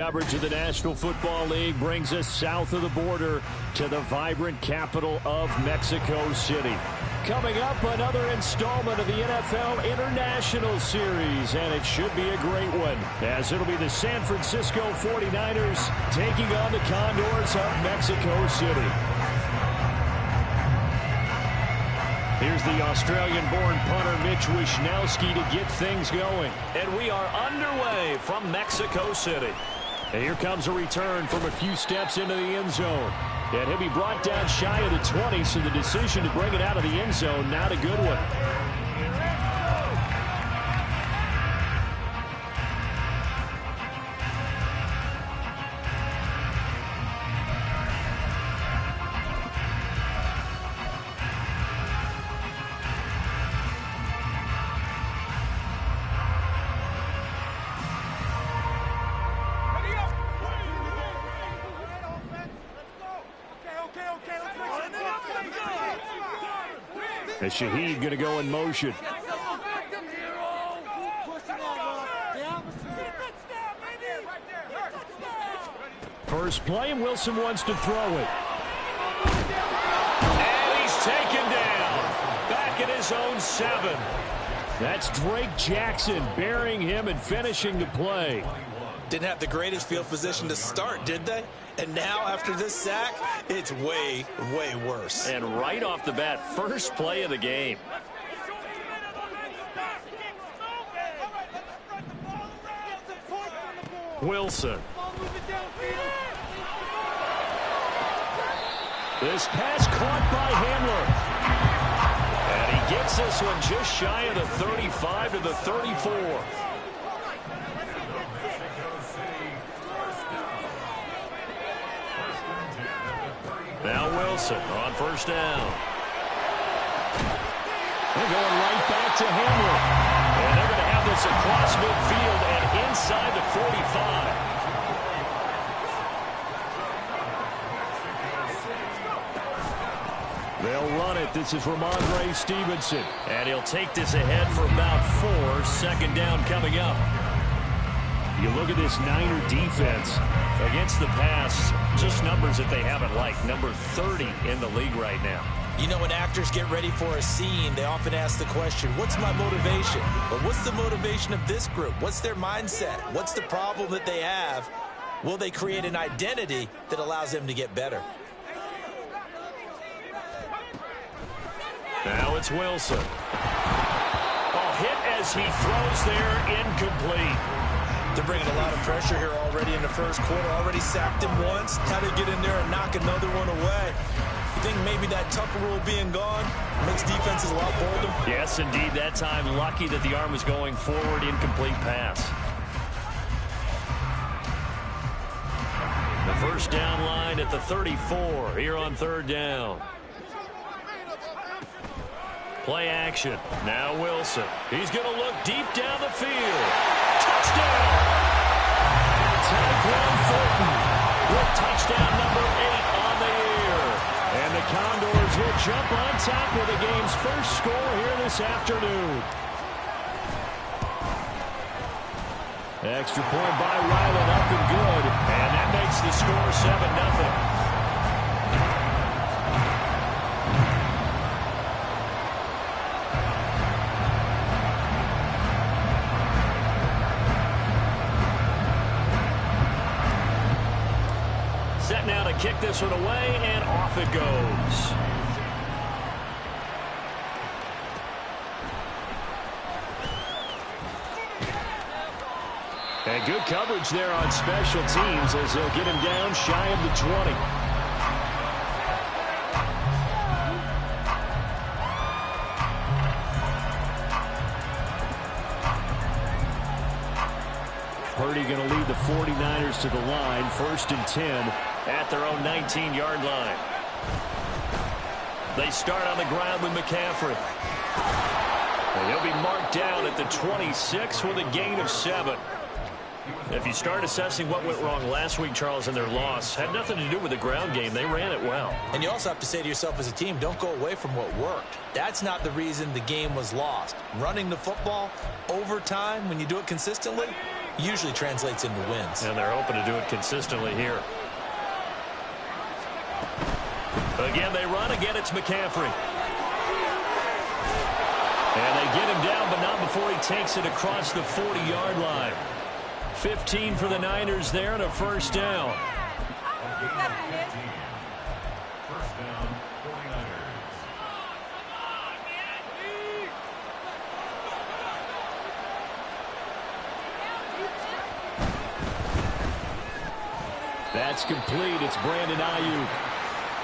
Coverage of the National Football League brings us south of the border to the vibrant capital of Mexico City. Coming up, another installment of the NFL International Series, and it should be a great one, as it'll be the San Francisco 49ers taking on the Condors of Mexico City. Here's the Australian-born punter Mitch Wishnowsky to get things going. And we are underway from Mexico City. And here comes a return from a few steps into the end zone. And he'll be brought down shy of the 20, so the decision to bring it out of the end zone, not a good one. And Shaheed going to go in motion. First play, and Wilson wants to throw it. And he's taken down. Back at his own 7. That's Drake Jackson burying him and finishing the play. Didn't have the greatest field position to start, did they? And now, after this sack, it's way, way worse. And right off the bat, first play of the game. Wilson. This pass caught by Hamler. And he gets this one just shy of the 35 to the 34. Now Wilson on first down. They're going right back to Hamler. And they're going to have this across midfield and inside the 45. They'll run it. This is Ramondre Stevenson. And he'll take this ahead for about 4. Second down coming up. You look at this Niner defense against the pass, just numbers that they haven't liked. Number 30 in the league right now. You know, when actors get ready for a scene, they often ask the question, what's my motivation? But what's the motivation of this group? What's their mindset? What's the problem that they have? Will they create an identity that allows them to get better? Now it's Wilson. A hit as he throws there, incomplete. They're bringing a lot of pressure here already in the first quarter. Already sacked him once. How to get in there and knock another one away. You think maybe that Tucker rule being gone makes defenses a lot bolder? Yes, indeed. That time, lucky that the arm was going forward. Incomplete pass. The first down line at the 34 here on third down. Play action. Now Wilson. He's going to look deep down the field. Touchdown! Tyquan Thornton with touchdown number 8 on the year. And the Condors will jump on top with the game's first score here this afternoon. Extra point by Ryland, up and good. And that makes the score 7-0. Set now to kick this one away, and off it goes. And good coverage there on special teams as they'll get him down shy of the 20. Purdy going to lead the 49ers to the line, 1st and 10 at their own 19-yard line. They start on the ground with McCaffrey. And he'll be marked down at the 26 with a gain of 7. If you start assessing what went wrong last week, Charles, in their loss, had nothing to do with the ground game. They ran it well. And you also have to say to yourself as a team, don't go away from what worked. That's not the reason the game was lost. Running the football over time, when you do it consistently, usually translates into wins. And they're hoping to do it consistently here. Again, they run. Again, it's McCaffrey. And they get him down, but not before he takes it across the 40-yard line. 15 for the Niners there and a first down. First down, 49ers. That's complete. It's Brandon Ayuk.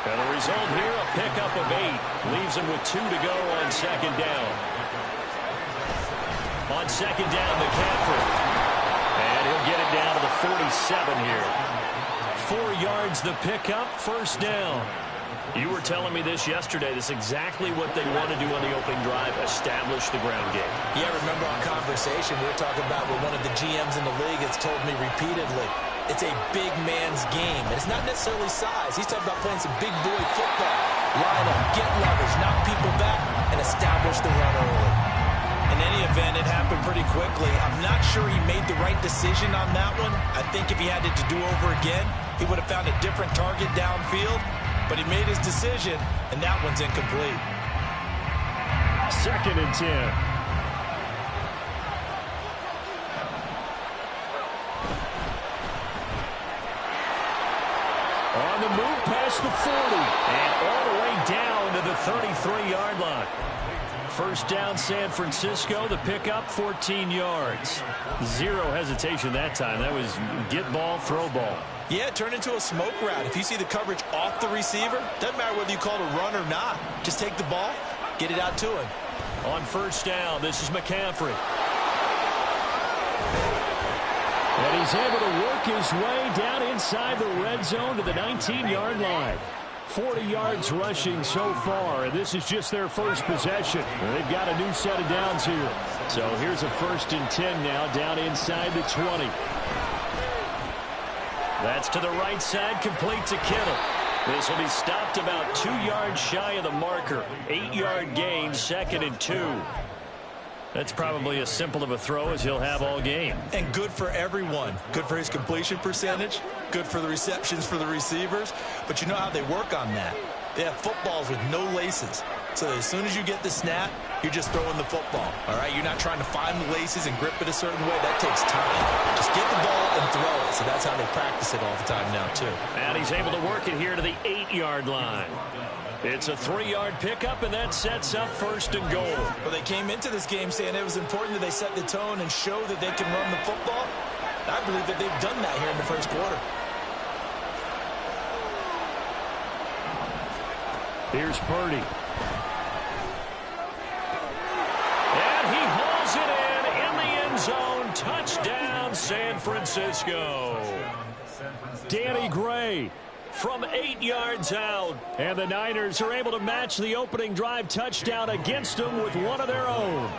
And the result here, a pickup of 8. Leaves him with 2 to go on second down. On second down, McCaffrey. And he'll get it down to the 47 here. 4 yards the pickup, first down. You were telling me this yesterday. This is exactly what they want to do on the opening drive, establish the ground game. Yeah, remember our conversation we were talking about with one of the GMs in the league that's told me repeatedly, it's a big man's game. And it's not necessarily size. He's talking about playing some big boy football. Line up, get leverage, knock people back, and establish the run early. In any event, it happened pretty quickly. I'm not sure he made the right decision on that one. I think if he had it to do over again, he would have found a different target downfield. But he made his decision, and that one's incomplete. Second and 10. On the move past the 40. And all the way down to the 33-yard line. First down, San Francisco. The pickup, 14 yards. Zero hesitation that time. That was get ball, throw ball. Yeah, turn into a smoke route. If you see the coverage off the receiver, doesn't matter whether you call it a run or not. Just take the ball, get it out to him. On first down, this is McCaffrey. And he's able to work his way down inside the red zone to the 19-yard line. 40 yards rushing so far, and this is just their first possession. They've got a new set of downs here. So here's a first and 10 now, down inside the 20. That's to the right side, complete to Kittle. This will be stopped about 2 yards shy of the marker. 8-yard gain, second and 2. That's probably as simple of a throw as he'll have all game. And good for everyone. Good for his completion percentage. Good for the receptions for the receivers. But you know how they work on that. They have footballs with no laces. So as soon as you get the snap, you're just throwing the football. All right, you're not trying to find the laces and grip it a certain way. That takes time. Just get the ball and throw it. So that's how they practice it all the time now, too. And he's able to work it here to the 8-yard line. It's a 3-yard pickup, and that sets up first and goal. Well, they came into this game saying it was important that they set the tone and show that they can run the football. I believe that they've done that here in the first quarter. Here's Purdy. And he hauls it in the end zone. Touchdown, San Francisco. Danny Gray from 8 yards out. And the Niners are able to match the opening drive touchdown against them with one of their own.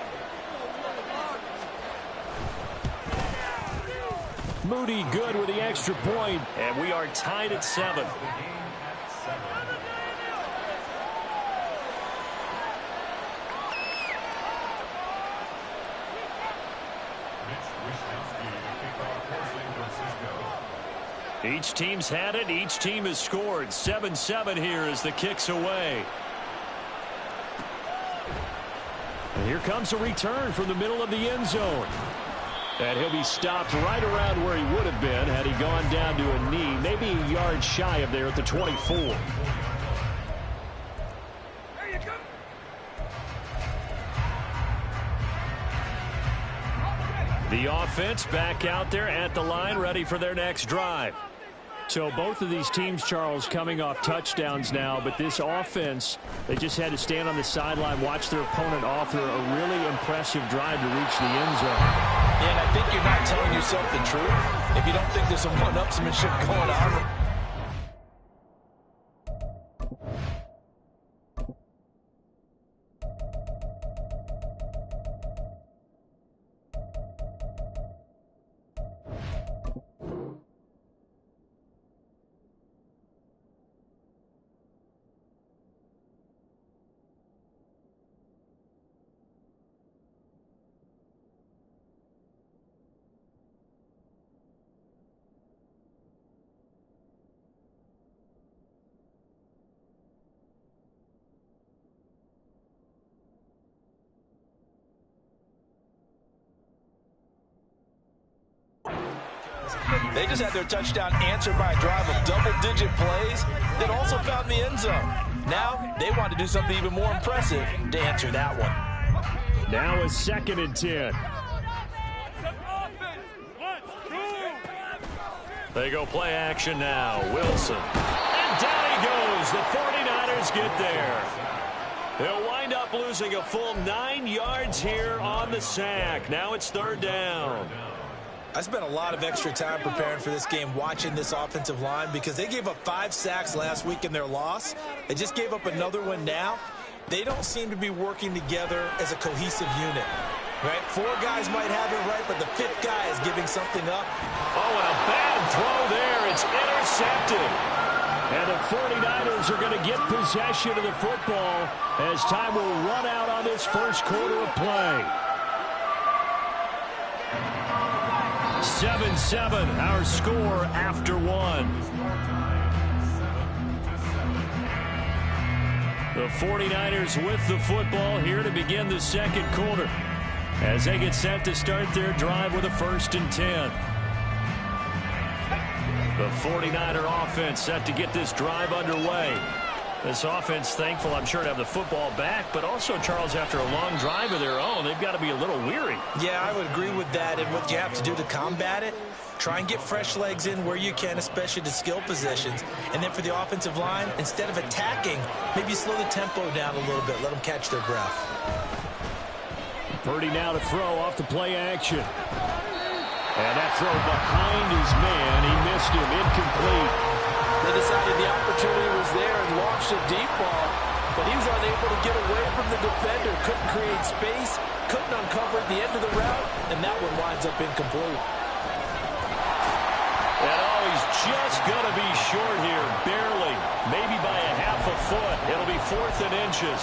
Moody good with the extra point, and we are tied at 7. Each team's had it. Each team has scored. 7-7 here as the kick's away. And here comes a return from the middle of the end zone. And he'll be stopped right around where he would have been had he gone down to a knee, maybe a yard shy of there at the 24. There you go. The offense back out there at the line, ready for their next drive. So both of these teams, Charles, coming off touchdowns now, but this offense, they just had to stand on the sideline, watch their opponent author a really impressive drive to reach the end zone. Yeah, and I think you're not telling yourself the truth if you don't think there's some one-upsmanship going on. They just had their touchdown answered by a drive of double-digit plays that also found the end zone. Now, they want to do something even more impressive to answer that one. Now a 2nd and 10. They go play action now. Wilson. And down he goes. The 49ers get there. They'll wind up losing a full 9 yards here on the sack. Now it's 3rd down. I spent a lot of extra time preparing for this game, watching this offensive line, because they gave up 5 sacks last week in their loss. They just gave up another one now. They don't seem to be working together as a cohesive unit. Right? 4 guys might have it right, but the 5th guy is giving something up. Oh, and a bad throw there. It's intercepted. And the 49ers are going to get possession of the football as time will run out on this first quarter of play. 7-7, our score after 1. The 49ers with the football here to begin the second quarter as they get set to start their drive with a 1st and 10. The 49er offense set to get this drive underway. This offense thankful, I'm sure, to have the football back, but also, Charles, after a long drive of their own, they've got to be a little weary. Yeah, I would agree with that, and what you have to do to combat it, try and get fresh legs in where you can, especially to skill positions. And then for the offensive line, instead of attacking, maybe slow the tempo down a little bit, let them catch their breath. Purdy now to throw off the play action. And that throw behind his man, he missed him, incomplete. They decided the opportunity was there and launched a deep ball, but he was unable to get away from the defender, couldn't create space, couldn't uncover at the end of the route, and that one winds up incomplete. And oh, he's just going to be short here, barely, maybe by a half a foot. It'll be 4th and inches.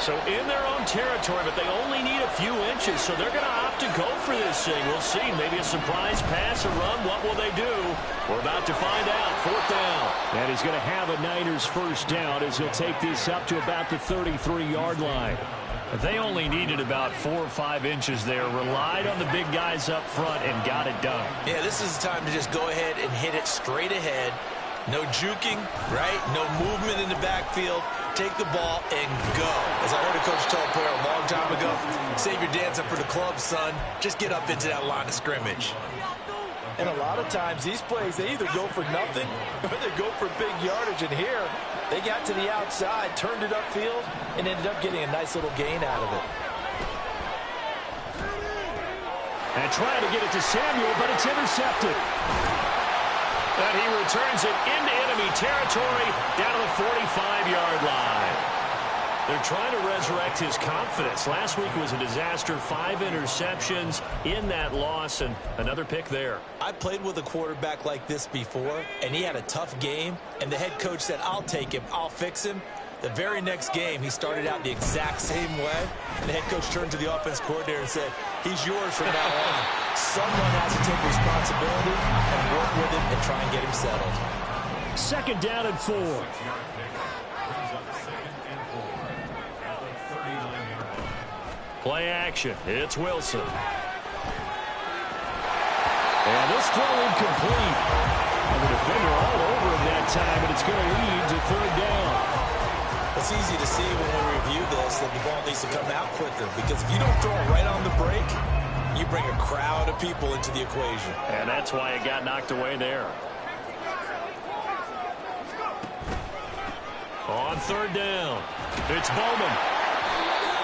So in their own territory, but they only need a few inches, so they're going to opt to go for this thing. We'll see. Maybe a surprise pass, a run. What will they do? We're about to find out. 4th down. And he's going to have a Niners 1st down as he'll take this up to about the 33-yard line. They only needed about 4 or 5 inches there, relied on the big guys up front, and got it done. Yeah, this is the time to just go ahead and hit it straight ahead. No juking, right? No movement in the backfield. Take the ball and go. As I heard a coach tell a player a long time ago, save your dancing for the club, son. Just get up into that line of scrimmage. And a lot of times, these plays, they either go for nothing or they go for big yardage. And here, they got to the outside, turned it upfield, and ended up getting a nice little gain out of it. And trying to get it to Samuel, but it's intercepted. And he returns it into enemy territory down to the 45-yard line. They're trying to resurrect his confidence. Last week was a disaster. 5 interceptions in that loss, and another pick there. I played with a quarterback like this before, and he had a tough game, and the head coach said, I'll take him, I'll fix him. The very next game, he started out the exact same way, and the head coach turned to the offense coordinator and said, he's yours from now on. Someone has to take responsibility and work with him and try and get him settled. 2nd down and 4. Play action. It's Wilson. And this throw incomplete. And the defender all over him that time, and it's going to lead to 3rd down. It's easy to see when we review this that the ball needs to come out quicker, because if you don't throw it right on the break, you bring a crowd of people into the equation. And that's why it got knocked away there. On 3rd down, it's Bowman.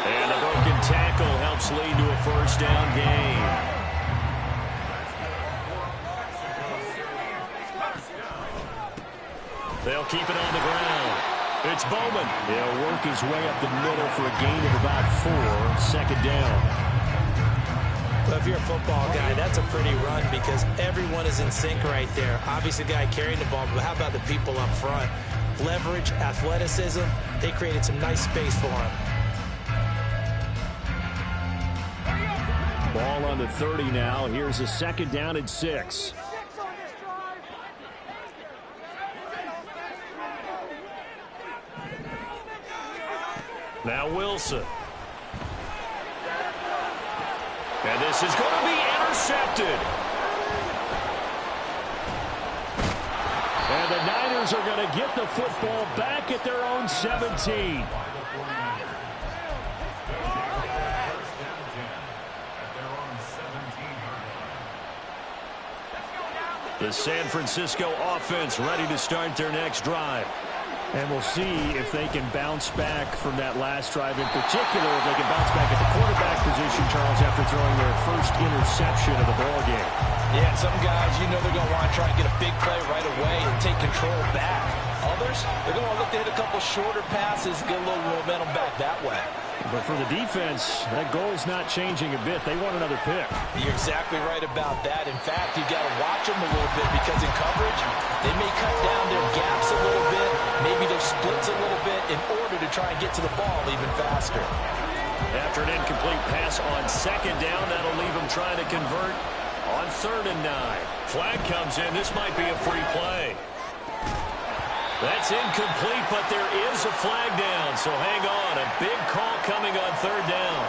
And a broken tackle helps lead to a 1st down gain. They'll keep it on the ground. It's Bowman. He'll work his way up the middle for a gain of about 4. 2nd down. Well, if you're a football guy, that's a pretty run because everyone is in sync right there. Obviously, the guy carrying the ball, but how about the people up front? Leverage, athleticism, they created some nice space for him. Ball on the 30 now. Here's a 2nd down and 6. Now Wilson. And this is going to be intercepted. And the Niners are going to get the football back at their own 17. The San Francisco offense ready to start their next drive. And we'll see if they can bounce back from that last drive, in particular if they can bounce back at the quarterback position, Charles, after throwing their first interception of the ballgame. Yeah, some guys, you know they're going to want to try and get a big play right away and take control back. Others, they're going to look to hit a couple shorter passes, get a little momentum back that way. But for the defense, that goal's not changing a bit. They want another pick. You're exactly right about that. In fact, you've got to watch them a little bit because in coverage, they may cut down their gaps a little bit, maybe their splits a little bit in order to try and get to the ball even faster. After an incomplete pass on second down, that'll leave them trying to convert on 3rd and 9. Flag comes in. This might be a free play. That's incomplete, but there is a flag down, so hang on. A big call coming on 3rd down.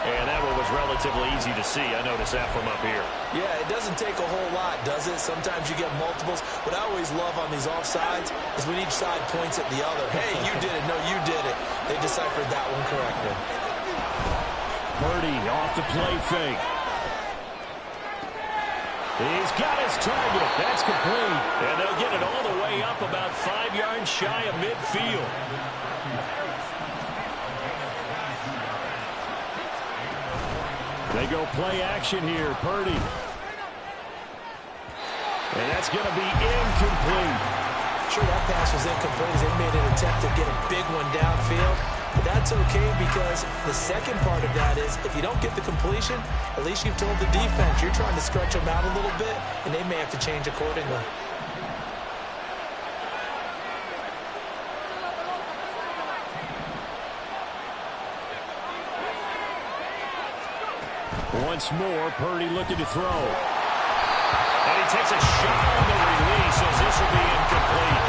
And that one was relatively easy to see. I noticed that from up here. Yeah, it doesn't take a whole lot, does it? Sometimes you get multiples. What I always love on these offsides is when each side points at the other. Hey, you did it. No, you did it. They deciphered that one correctly. Purdy off the play fake. He's got his target. That's complete. And they'll get it all the way up about 5 yards shy of midfield. They go play action here. Purdy. And that's going to be incomplete. Sure, that pass was incomplete as they made an attempt to get a big one downfield. But that's okay because the second part of that is if you don't get the completion, at least you've told the defense you're trying to stretch them out a little bit, and they may have to change accordingly. Once more, Purdy looking to throw. And he takes a shot on the release as this will be incomplete.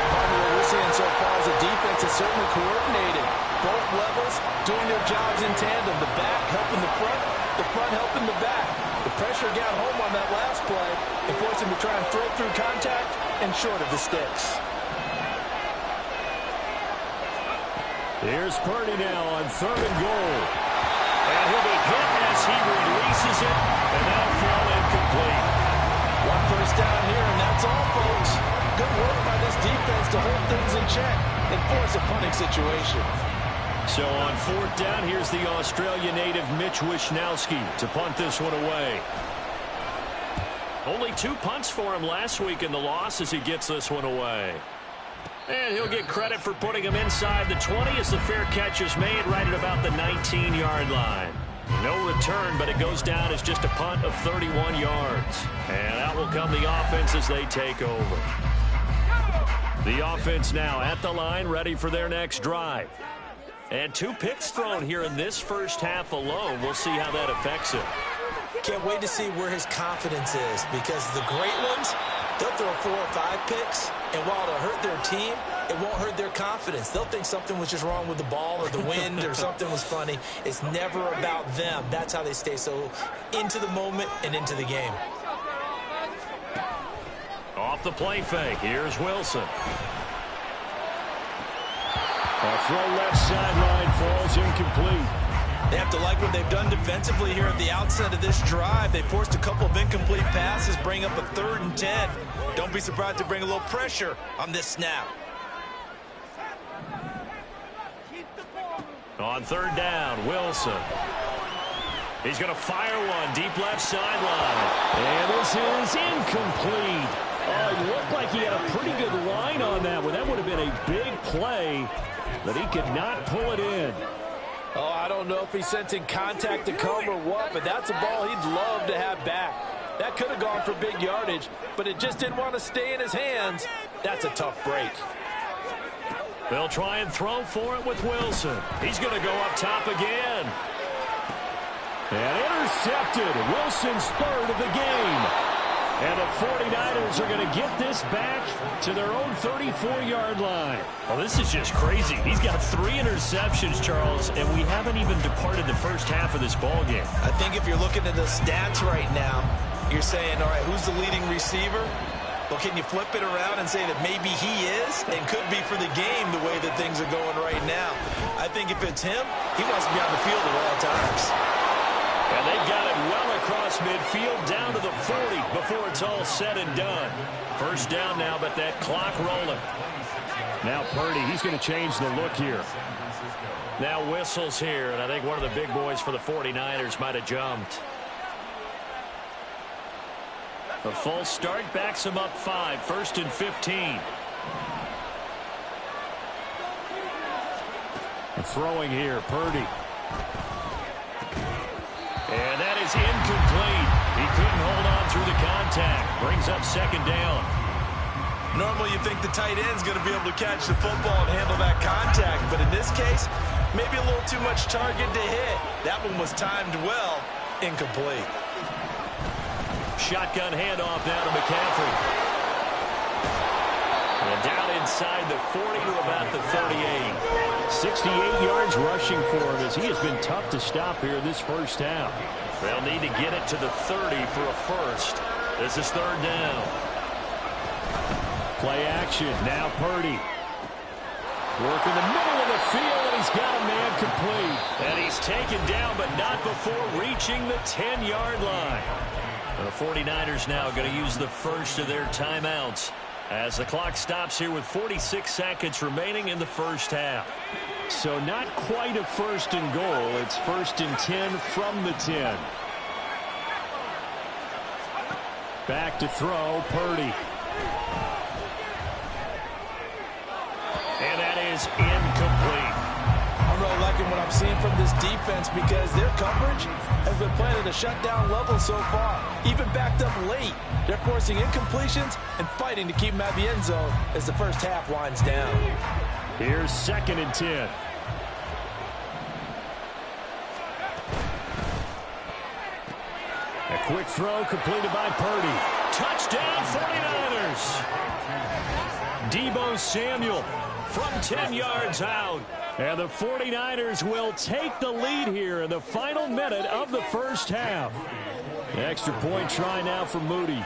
What we're seeing so far is the defense is certainly coordinated. Both levels doing their jobs in tandem. The back helping the front helping the back. The pressure got home on that last play and forced him to try and throw through contact and short of the sticks. Here's Purdy now on 3rd and goal. And he'll be hit as he releases it, and that'll fall incomplete. One first down here, and that's all, folks. Good work by this defense to hold things in check and force a punting situation. So on 4th down, here's the Australia native Mitch Wishnowsky to punt this one away. Only 2 punts for him last week in the loss as he gets this one away. And he'll get credit for putting him inside the 20 as the fair catch is made right at about the 19-yard line. No return, but it goes down as just a punt of 31 yards. And out will come the offense as they take over. The offense now at the line, ready for their next drive. And 2 picks thrown here in this first half alone. We'll see how that affects him. Can't wait to see where his confidence is because the great ones, they'll throw 4 or 5 picks, and while it'll hurt their team, it won't hurt their confidence. They'll think something was just wrong with the ball or the wind or something was funny. It's never about them. That's how they stay so into the moment and into the game. Off the play fake, here's Wilson. A throw left sideline falls incomplete. They have to like what they've done defensively here at the outset of this drive. They forced a couple of incomplete passes, bring up a 3rd and 10. Don't be surprised to bring a little pressure on this snap. On 3rd down, Wilson. He's going to fire one deep left sideline. And this is incomplete. It looked like he had a pretty good line on that one. That would have been a big play, but he could not pull it in. Oh, I don't know if he's sensing contact to come or what, but that's a ball he'd love to have back. That could have gone for big yardage, but it just didn't want to stay in his hands. That's a tough break. They'll try and throw for it with Wilson. He's going to go up top again. And intercepted. Wilson's 3rd of the game. And the 49ers are going to get this back to their own 34-yard line. Well, this is just crazy. He's got 3 interceptions, Charles, and we haven't even departed the first half of this ball game. I think if you're looking at the stats right now, you're saying, all right, who's the leading receiver? Well, can you flip it around and say that maybe he is and could be for the game the way that things are going right now? I think if it's him, he wants to be on the field at all times. And they've got it well across midfield down to the 40 before it's all said and done. First down now, but that clock rolling. Now Purdy, he's going to change the look here. Now whistles here, and I think one of the big boys for the 49ers might have jumped. The false start backs him up 5, 1st and 15. And throwing here, Purdy. And that is incomplete. He couldn't hold on through the contact. Brings up 2nd down. Normally you think the tight end's going to be able to catch the football and handle that contact, but in this case, maybe a little too much target to hit. That one was timed well, incomplete. Shotgun handoff now to McCaffrey. And down inside the 40 to about the 38. 68 yards rushing for him as he has been tough to stop here this first half. They'll need to get it to the 30 for a first. This is 3rd down. Play action. Now Purdy. Working the middle of the field, and he's got a man complete. And he's taken down, but not before reaching the 10-yard line. The 49ers now going to use the first of their timeouts as the clock stops here with 46 seconds remaining in the first half. So not quite a 1st and goal. It's 1st and 10 from the 10. Back to throw, Purdy. And that is incomplete. I'm really liking what I'm seeing from this defense because their coverage has been playing at a shutdown level so far. Even backed up late, they're forcing incompletions and fighting to keep them at the end zone as the first half winds down. Here's 2nd and 10. A quick throw completed by Purdy. Touchdown 49ers. Deebo Samuel from 10 yards out. And the 49ers will take the lead here in the final minute of the first half. Extra point try now for Moody.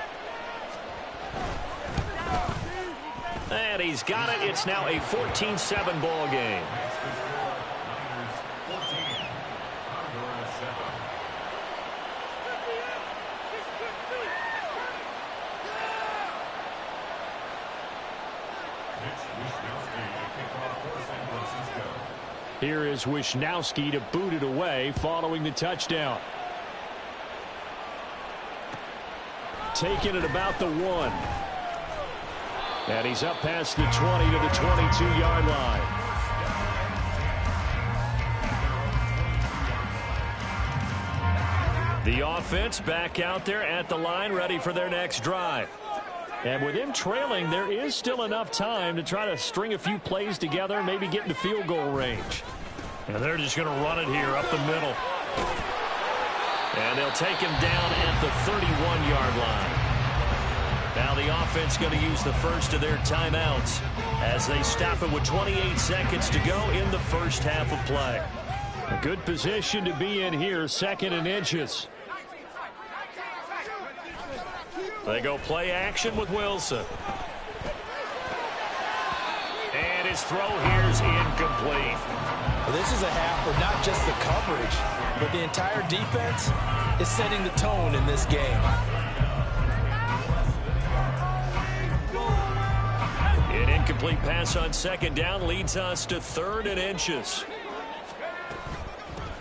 And he's got it. It's now a 14-7 ball game. Here is Wisnowski to boot it away following the touchdown. Taking it about the 1. And he's up past the 20 to the 22-yard line. The offense back out there at the line, ready for their next drive. And with them trailing, there is still enough time to try to string a few plays together, maybe get into field goal range. And they're just going to run it here up the middle. And they'll take him down at the 31-yard line. Now the offense going to use the first of their timeouts as they stop it with 28 seconds to go in the first half of play. A good position to be in here, 2nd and inches. They go play action with Wilson. And his throw here is incomplete. Well, this is a half for not just the coverage, but the entire defense is setting the tone in this game. An incomplete pass on 2nd down leads us to 3rd and inches.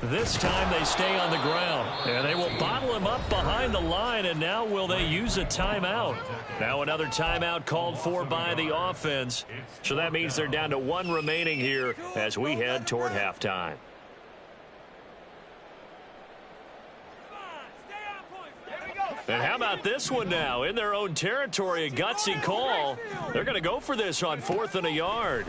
This time they stay on the ground, and they will bottle him up behind the line, and now will they use a timeout? Now another timeout called for by the offense, so that means they're down to 1 remaining here as we head toward halftime. And how about this one now? In their own territory, a gutsy call. They're going to go for this on 4th and a yard.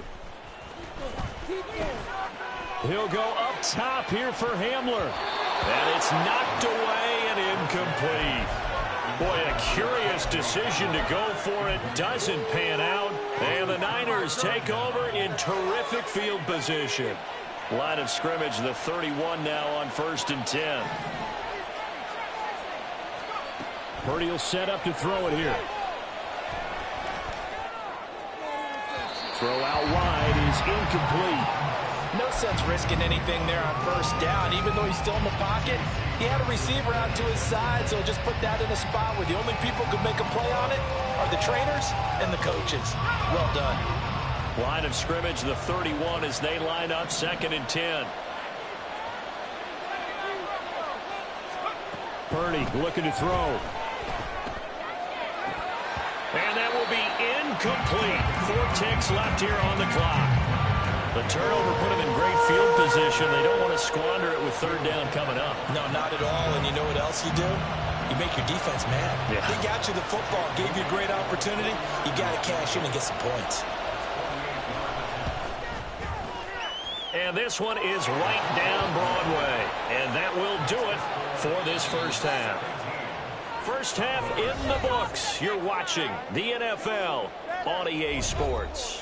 He'll go up top here for Hamler. And it's knocked away and incomplete. Boy, a curious decision to go for it. Doesn't pan out. And the Niners take over in terrific field position. Line of scrimmage, the 31 now on 1st and 10. Purdy will set up to throw it here. Throw out wide is incomplete. No sense risking anything there on 1st down. Even though he's still in the pocket, he had a receiver out to his side, so just put that in a spot where the only people who could make a play on it are the trainers and the coaches. Well done. Line of scrimmage, the 31 as they line up 2nd and 10. Purdy looking to throw. And that will be incomplete. 4 ticks left here on the clock. The turnover put them in great field position. They don't want to squander it with 3rd down coming up. No, not at all. And you know what else you do? You make your defense mad. Yeah. They got you the football, gave you a great opportunity. You got to cash in and get some points. And this one is right down Broadway. And that will do it for this 1st half. 1st half in the books. You're watching the NFL on EA Sports.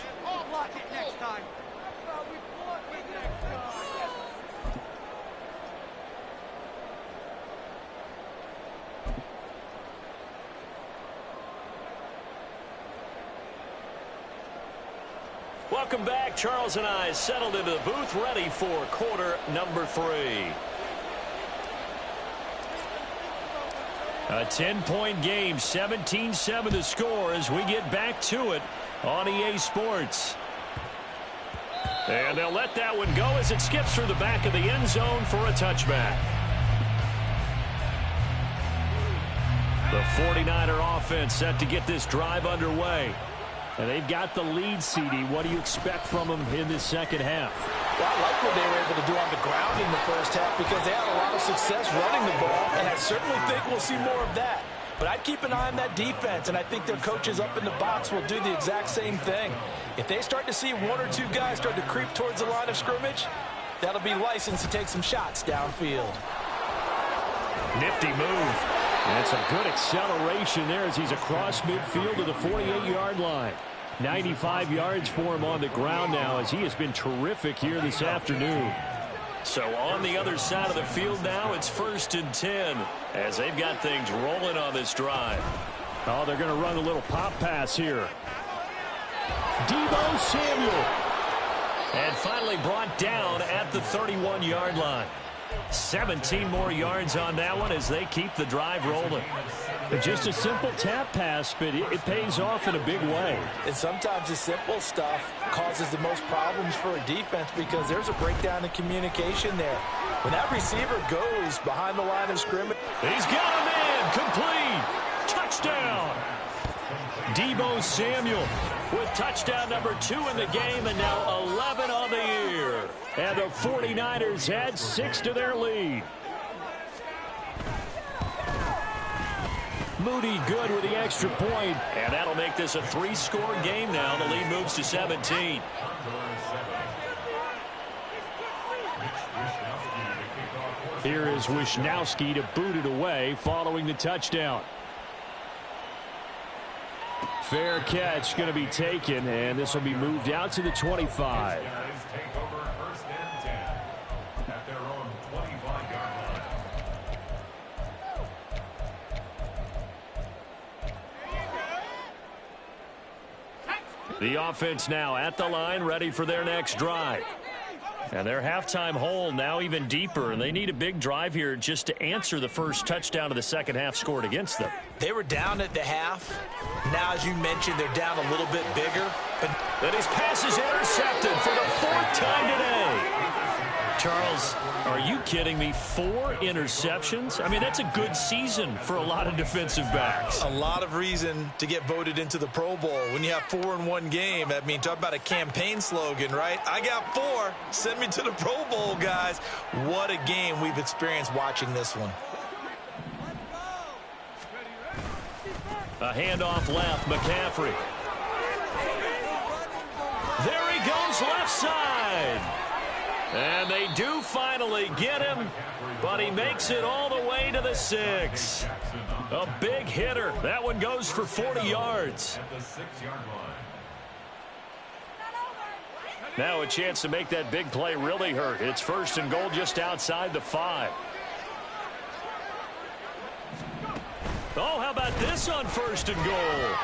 Welcome back. Charles and I settled into the booth, ready for quarter number 3. A 10-point game, 17-7 the score as we get back to it on EA Sports. And they'll let that one go as it skips through the back of the end zone for a touchback. The 49er offense set to get this drive underway. And they've got the lead, CD. What do you expect from them in this 2nd half? Well, I like what they were able to do on the ground in the 1st half because they had a lot of success running the ball, and I certainly think we'll see more of that. But I'd keep an eye on that defense, and I think their coaches up in the box will do the exact same thing. If they start to see 1 or 2 guys start to creep towards the line of scrimmage, that'll be licensed to take some shots downfield. Nifty move. And some good acceleration there as he's across midfield to the 48-yard line. 95 yards for him on the ground now as he has been terrific here this afternoon. So on the other side of the field now, it's 1st and 10 as they've got things rolling on this drive. Oh, they're going to run a little pop pass here. Deebo Samuel. And finally brought down at the 31-yard line. 17 more yards on that one as they keep the drive rolling. Just a simple tap pass, but it pays off in a big way. And sometimes the simple stuff causes the most problems for a defense because there's a breakdown in communication there. When that receiver goes behind the line of scrimmage. He's got a man. Complete. Touchdown. Deebo Samuel with touchdown number 2 in the game and now 11 on the year. And the 49ers add 6 to their lead. Moody good with the extra point. And that'll make this a 3-score game now. The lead moves to 17. Here is Wisnowski to boot it away following the touchdown. Fair catch going to be taken, and this will be moved out to the 25. Take over 1st and 10 at their own 25-yard line. The offense now at the line, ready for their next drive. And their halftime hole now even deeper, and they need a big drive here just to answer the first touchdown of the 2nd half scored against them. They were down at the half. Now, as you mentioned, they're down a little bit bigger. But then his pass is intercepted for the 4th time today. Charles, are you kidding me? 4 interceptions? I mean, that's a good season for a lot of defensive backs. A lot of reason to get voted into the Pro Bowl. When you have 4 in one game, I mean, talk about a campaign slogan, right? I got 4. Send me to the Pro Bowl, guys. What a game we've experienced watching this one. A handoff left, McCaffrey. There he goes left side. And they do finally get him, but he makes it all the way to the 6. A big hitter. That one goes for 40 yards. At the 6-yard line. Now a chance to make that big play really hurt. It's 1st and goal just outside the 5. Oh, how about this on 1st and goal?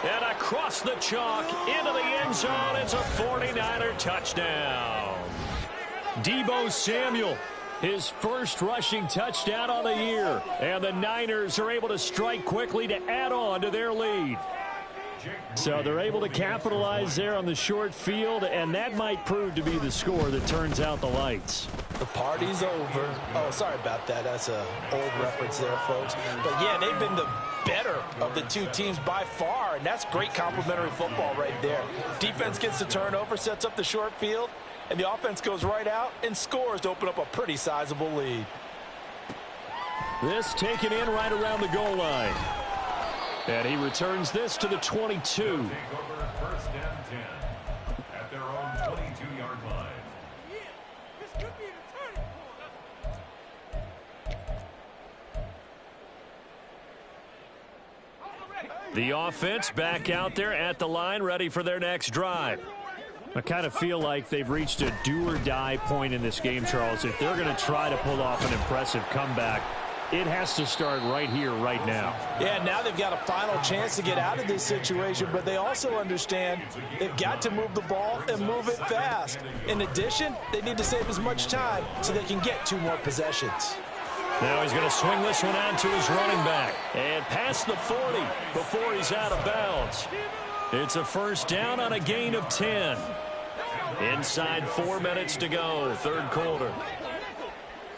And across the chalk into the end zone. It's a 49er touchdown. Deebo Samuel, his first rushing touchdown on the year. And the Niners are able to strike quickly to add on to their lead. So they're able to capitalize there on the short field, and that might prove to be the score that turns out the lights. The party's over. Oh, sorry about that. That's an old reference there, folks. But, yeah, they've been the better of the two teams by far, and that's great complimentary football right there. Defense gets the turnover, sets up the short field, and the offense goes right out and scores to open up a pretty sizable lead. This taken in right around the goal line. And he returns this to the 22. Take over 1st and 10 at their own 22-yard line. The offense back out there at the line, ready for their next drive. I kind of feel like they've reached a do-or-die point in this game, Charles. If they're going to try to pull off an impressive comeback, it has to start right here, right now. Yeah, now they've got a final chance to get out of this situation, but they also understand they've got to move the ball and move it fast. In addition, they need to save as much time so they can get 2 more possessions. Now he's going to swing this one out to his running back. And past the 40 before he's out of bounds. It's a 1st down on a gain of 10. Inside 4 minutes to go, 3rd quarter.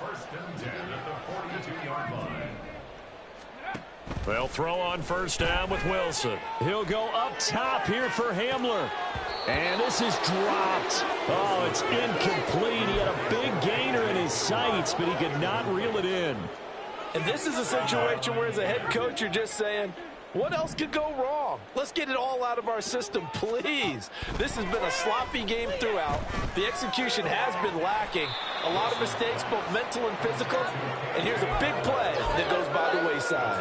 1st and 10 at the 42-yard line. They'll throw on 1st down with Wilson. He'll go up top here for Hamler. And this is dropped. Oh, it's incomplete. He had a big gainer in his sights, but he could not reel it in. And this is a situation where as a head coach, you're just saying, what else could go wrong? Let's get it all out of our system, please. This has been a sloppy game throughout. The execution has been lacking. A lot of mistakes, both mental and physical. And here's a big play that goes by the wayside.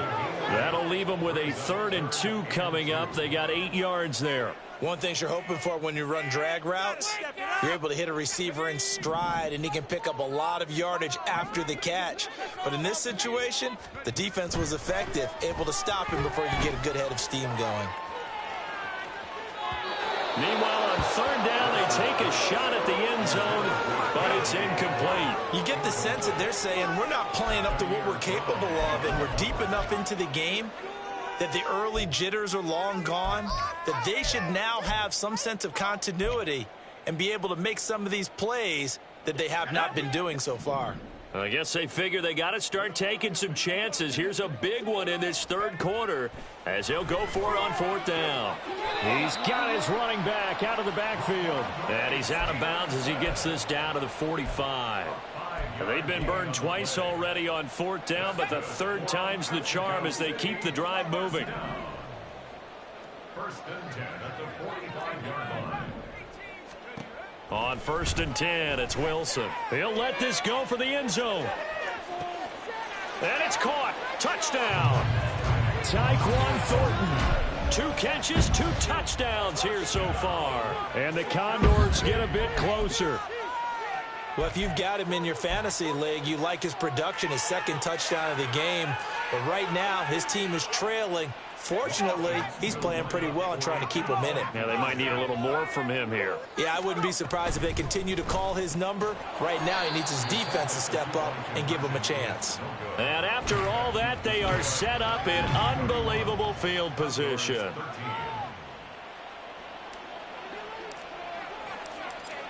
That'll leave them with a 3rd and 2 coming up. They got 8 yards there. One thing you're hoping for when you run drag routes, you're able to hit a receiver in stride, and he can pick up a lot of yardage after the catch. But in this situation, the defense was effective, able to stop him before you get a good head of steam going. Meanwhile, on 3rd down, they take a shot at the end zone, but it's incomplete. You get the sense that they're saying we're not playing up to what we're capable of, and we're deep enough into the game that the early jitters are long gone, that they should now have some sense of continuity and be able to make some of these plays that they have not been doing so far. I guess they figure they got to start taking some chances. Here's a big one in this 3rd quarter as he'll go for it on 4th down. He's got his running back out of the backfield. And he's out of bounds as he gets this down to the 45. They've been burned twice already on 4th down, but the 3rd time's the charm as they keep the drive moving. 1st and 10 at the 45-yard line. On 1st and 10, it's Wilson. He'll let this go for the end zone. And it's caught. Touchdown. Tyquan Thornton. 2 catches, 2 touchdowns here so far. And the Condors get a bit closer. Well, if you've got him in your fantasy league, you like his production, his 2nd touchdown of the game. But right now, his team is trailing. Fortunately, he's playing pretty well and trying to keep him in it. Yeah, they might need a little more from him here. Yeah, I wouldn't be surprised if they continue to call his number. Right now, he needs his defense to step up and give him a chance. And after all that, they are set up in unbelievable field position.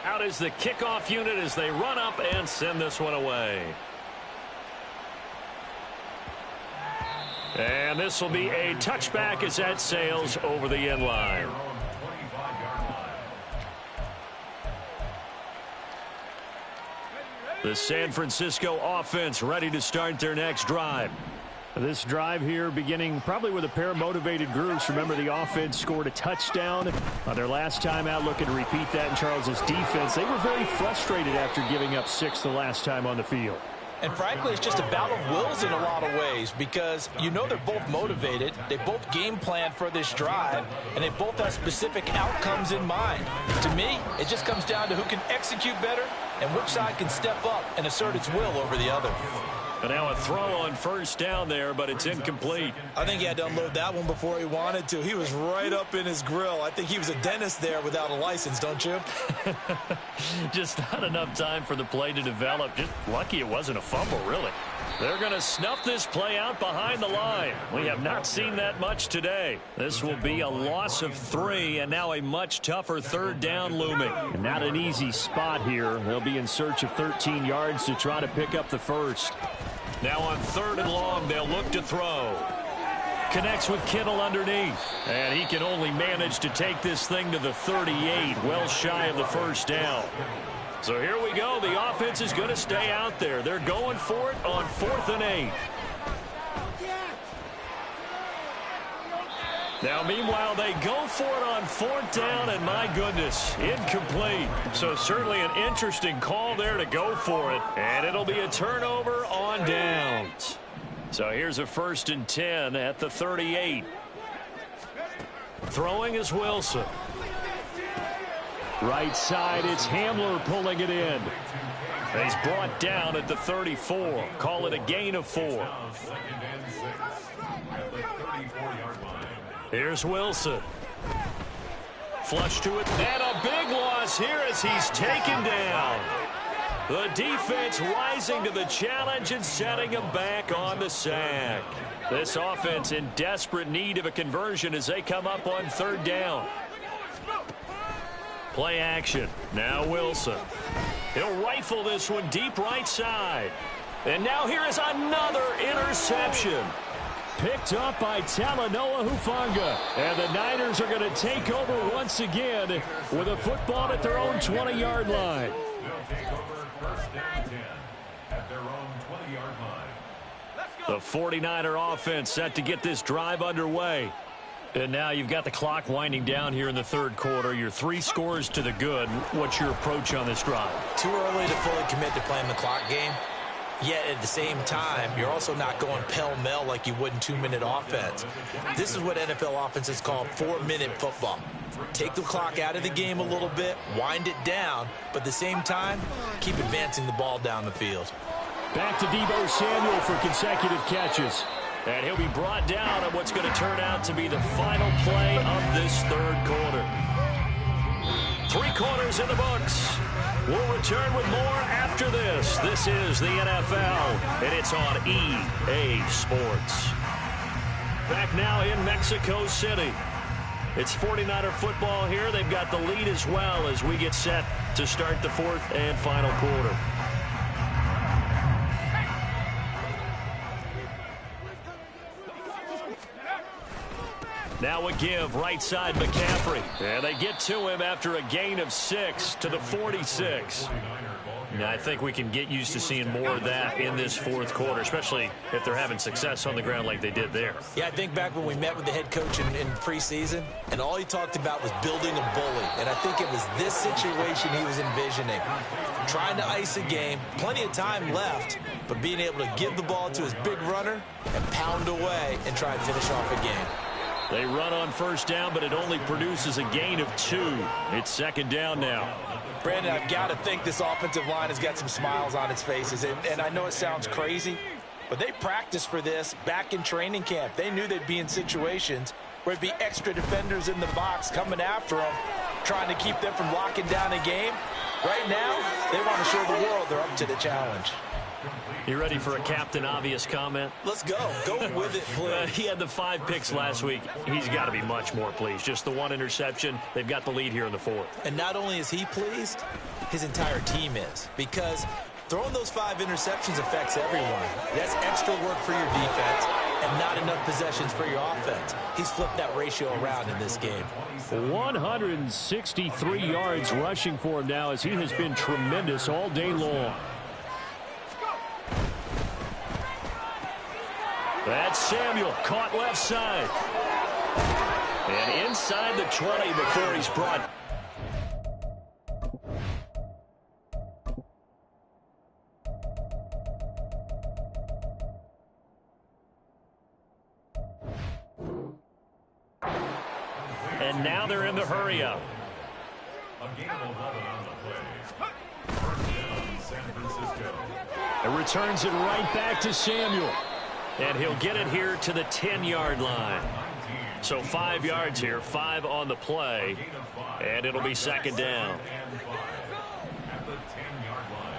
Out is the kickoff unit as they run up and send this one away. And this will be a touchback as that sails over the end line. The San Francisco offense ready to start their next drive. This drive here beginning probably with a pair of motivated groups. Remember, the offense scored a touchdown on their last time out, looking to repeat that in Charles's defense. They were very frustrated after giving up 6 the last time on the field. And frankly, it's just a battle of wills in a lot of ways because you know they're both motivated, they both game plan for this drive, and they both have specific outcomes in mind. To me, it just comes down to who can execute better and which side can step up and assert its will over the other. And now a throw on first down there, but it's incomplete. I think he had to unload that one before he wanted to. He was right up in his grill. I think he was a dentist there without a license, don't you? Just not enough time for the play to develop. Just lucky it wasn't a fumble, really. They're going to snuff this play out behind the line. We have not seen that much today. This will be a loss of 3, and now a much tougher third down looming. And not an easy spot here. They'll be in search of 13 yards to try to pick up the first. Now on 3rd and long, they'll look to throw. Connects with Kittle underneath. And he can only manage to take this thing to the 38, well shy of the first down. So here we go. The offense is going to stay out there. They're going for it on 4th and 8. Now, meanwhile, they go for it on 4th down, and my goodness, incomplete. So certainly an interesting call there to go for it, and it'll be a turnover on downs. So here's a 1st and 10 at the 38. Throwing is Wilson. Right side, it's Hamler pulling it in. And he's brought down at the 34. Call it a gain of 4. Here's Wilson. Flush to it. And a big loss here as he's taken down. The defense rising to the challenge and setting him back on the sack. This offense in desperate need of a conversion as they come up on 3rd down. Play action. Now Wilson. He'll rifle this one deep right side. And now here is another interception. Picked up by Talanoa Hufanga. And the Niners are going to take over once again with a football at their own 20-yard line. They'll take over 1st down 10 at their own 20-yard line. The 49er offense set to get this drive underway. And now you've got the clock winding down here in the 3rd quarter. You're 3 scores to the good. What's your approach on this drive? Too early to fully commit to playing the clock game. Yet at the same time, you're also not going pell-mell like you would in 2-minute offense. This is what NFL offenses call 4-minute football. Take the clock out of the game a little bit, wind it down, but at the same time, keep advancing the ball down the field. Back to Deebo Samuel for consecutive catches. And he'll be brought down on what's going to turn out to be the final play of this 3rd quarter. 3 quarters in the books. We'll return with more after this. This is the NFL, and it's on EA Sports. Back now in Mexico City. It's 49er football here. They've got the lead as well as we get set to start the 4th and final quarter. Now a give, right side McCaffrey. And they get to him after a gain of 6 to the 46. Now, I think we can get used to seeing more of that in this 4th quarter, especially if they're having success on the ground like they did there. Yeah, I think back when we met with the head coach in preseason, and all he talked about was building a bully. And I think it was this situation he was envisioning. Trying to ice a game, plenty of time left, but being able to give the ball to his big runner and pound away and try and finish off a game. They run on 1st down, but it only produces a gain of 2. It's 2nd down now. Brandon, I've got to think this offensive line has got some smiles on its faces. And I know it sounds crazy, but they practiced for this back in training camp. They knew they'd be in situations where it'd be extra defenders in the box coming after them, trying to keep them from locking down a game. Right now, they want to show the world they're up to the challenge. You ready for a Captain Obvious comment? Let's go. Go with it, please. He had the 5 picks last week. He's got to be much more pleased. Just the 1 interception. They've got the lead here in the 4th. And not only is he pleased, his entire team is. Because throwing those 5 interceptions affects everyone. That's extra work for your defense and not enough possessions for your offense. He's flipped that ratio around in this game. 163 yards rushing for him now as he has been tremendous all day long. That's Samuel, caught left side. And inside the 20 before he's brought. and now they're in the hurry-up. A gain of 11 on the play. First down, San Francisco. It returns it right back to Samuel. And he'll get it here to the 10-yard line. So 5 yards here, 5 on the play, and it'll be second down. At the 10-yard line.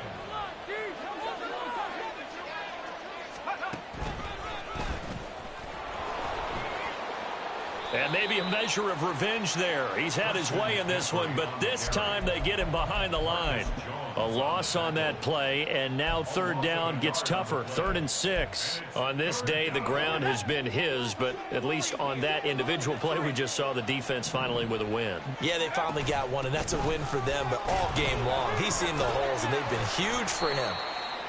And maybe a measure of revenge there. He's had his way in this one, but this time they get him behind the line. A loss on that play, and now third down gets tougher. 3rd and 6. On this day, the ground has been his, but at least on that individual play, we just saw the defense finally with a win. Yeah, they finally got one, and that's a win for them, but all game long, he's seen the holes, and they've been huge for him.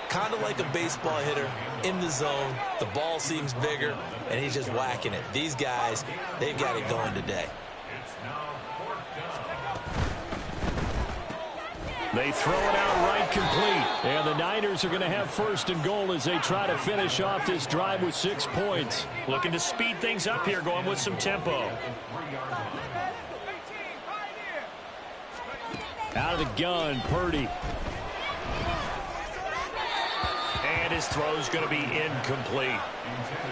Kind of like a baseball hitter in the zone. The ball seems bigger, and he's just whacking it. These guys, they've got it going today. It's now 4th down. They throw it out right complete. And the Niners are going to have 1st and goal as they try to finish off this drive with 6 points. Looking to speed things up here, going with some tempo. Out of the gun, Purdy. And his throw's going to be incomplete.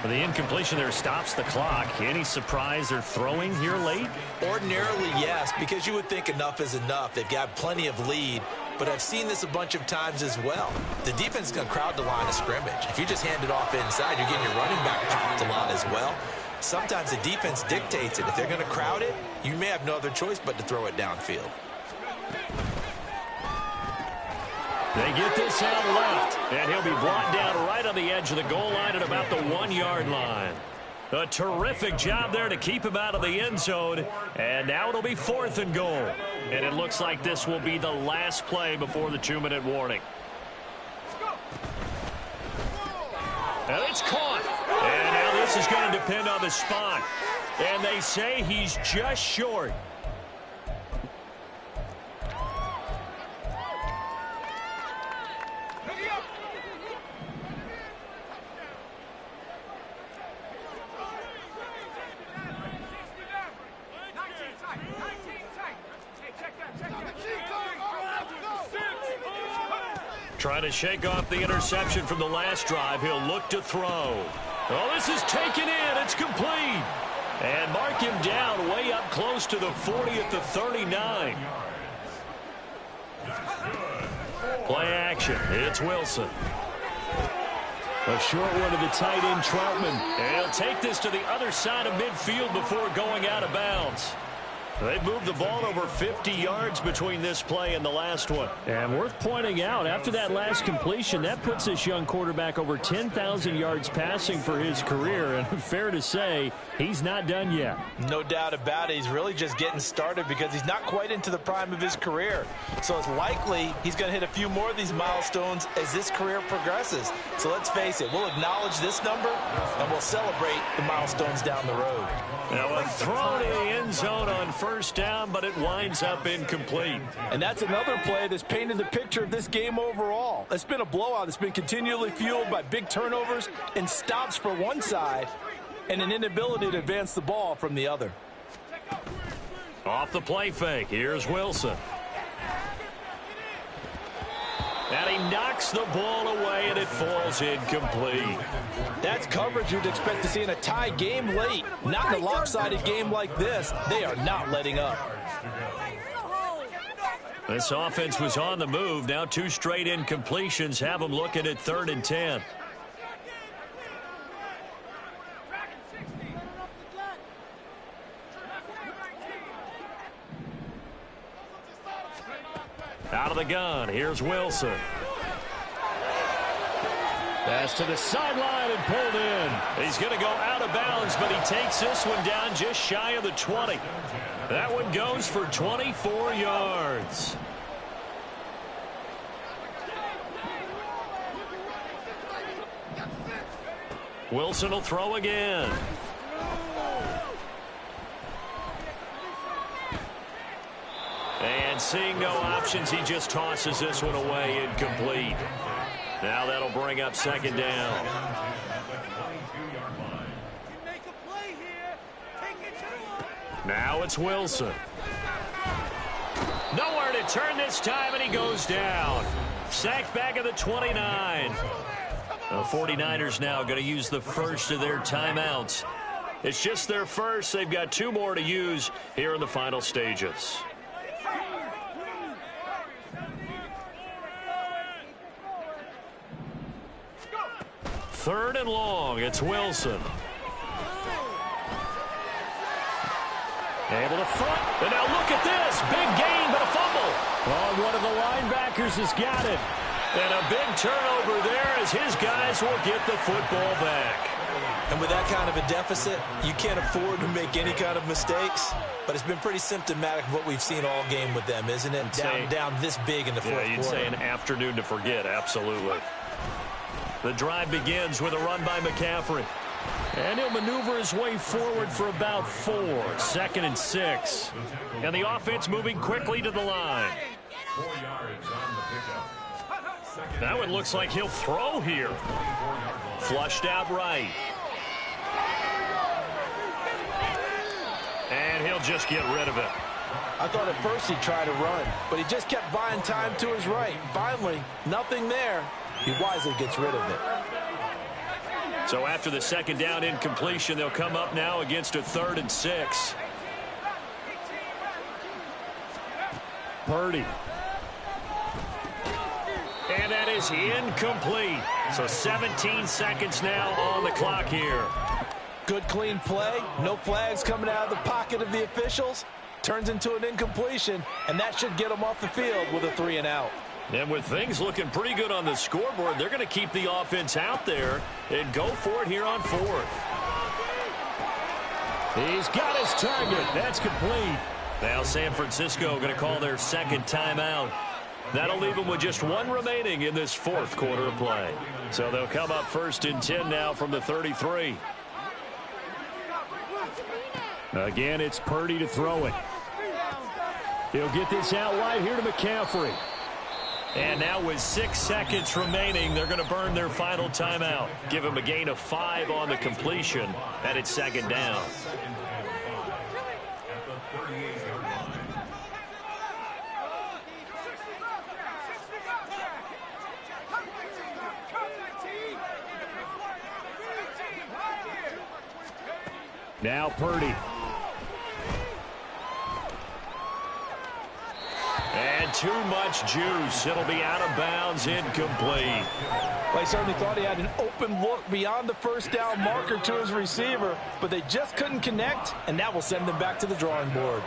The incompletion there stops the clock. Any surprise they're throwing here late? Ordinarily, yes, because you would think enough is enough. They've got plenty of lead, but I've seen this a bunch of times as well. The defense is going to crowd the line of scrimmage. If you just hand it off inside, you're getting your running back popped a lot as well. Sometimes the defense dictates it. If they're going to crowd it, you may have no other choice but to throw it downfield. They get this out left, and he'll be brought down right on the edge of the goal line at about the 1-yard line. A terrific job there to keep him out of the end zone, and now it'll be 4th and goal. And it looks like this will be the last play before the 2-minute warning. And it's caught. And now this is going to depend on the spot. And they say he's just short. Trying to shake off the interception from the last drive. He'll look to throw. Oh, this is taken in. It's complete. And mark him down way up close to the 40 at the 39. Play action. It's Wilson. A short one to the tight end, Troutman. And he'll take this to the other side of midfield before going out of bounds. They've moved the ball over 50 yards between this play and the last one. And worth pointing out, after that last completion, that puts this young quarterback over 10,000 yards passing for his career. And fair to say, he's not done yet. No doubt about it. He's really just getting started because he's not quite into the prime of his career. So it's likely he's going to hit a few more of these milestones as this career progresses. So let's face it, we'll acknowledge this number and we'll celebrate the milestones down the road. Now a throw to the end zone on first down, but it winds up incomplete. And that's another play that's painted the picture of this game overall. It's been a blowout. It's been continually fueled by big turnovers and stops for one side and an inability to advance the ball from the other. Off the play fake, here's Wilson. And he knocks the ball away, and it falls incomplete. That's coverage you'd expect to see in a tie game late. Not in a lopsided game like this. They are not letting up. This offense was on the move. Now 2 straight incompletions have them looking at 3rd and 10. Out of the gun, here's Wilson. Pass to the sideline and pulled in. He's going to go out of bounds, but he takes this one down just shy of the 20. That one goes for 24 yards. Wilson will throw again. And seeing no options, he just tosses this one away incomplete. Now that'll bring up second down. Now it's Wilson. Nowhere to turn this time, and he goes down. Sacked back at the 29. The 49ers now going to use the first of their timeouts. It's just their first. They've got 2 more to use here in the final stages. Third and long. It's Wilson. Able to front. And now look at this. Big gain, but a fumble. Oh, one of the linebackers has got it. And a big turnover there as his guys will get the football back. And with that kind of a deficit, you can't afford to make any kind of mistakes. But it's been pretty symptomatic of what we've seen all game with them, isn't it? Down this big in the fourth quarter. You'd say an afternoon to forget, absolutely. The drive begins with a run by McCaffrey. And he'll maneuver his way forward for about 4. 2nd and 6. And the offense moving quickly to the line. 4 yards on the pickup. Now it looks like he'll throw here. Flushed out right. And he'll just get rid of it. I thought at first he'd try to run, but he just kept buying time to his right. Finally, nothing there. He wisely gets rid of it. So after the 2nd down incompletion, they'll come up now against a 3rd and 6. Purdy. And that is incomplete. So 17 seconds now on the clock here. Good clean play. No flags coming out of the pocket of the officials. Turns into an incompletion, and that should get them off the field with a 3 and out. And with things looking pretty good on the scoreboard, they're going to keep the offense out there and go for it here on 4th. He's got his target. That's complete. Now San Francisco going to call their 2nd timeout. That'll leave them with just 1 remaining in this 4th quarter of play. So they'll come up 1st and 10 now from the 33. Again, it's Purdy to throw it. He'll get this out wide here to McCaffrey. And now with 6 seconds remaining, they're going to burn their final timeout. Give him a gain of 5 on the completion, and it's 2nd down. Now Purdy. And too much juice. It'll be out of bounds, incomplete. Well, he certainly thought he had an open look beyond the 1st down marker to his receiver, but they just couldn't connect, and that will send them back to the drawing board.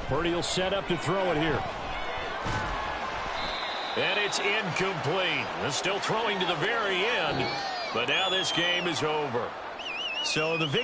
Purdy will set up to throw it here. And it's incomplete. They're still throwing to the very end, but now this game is over. So the victory.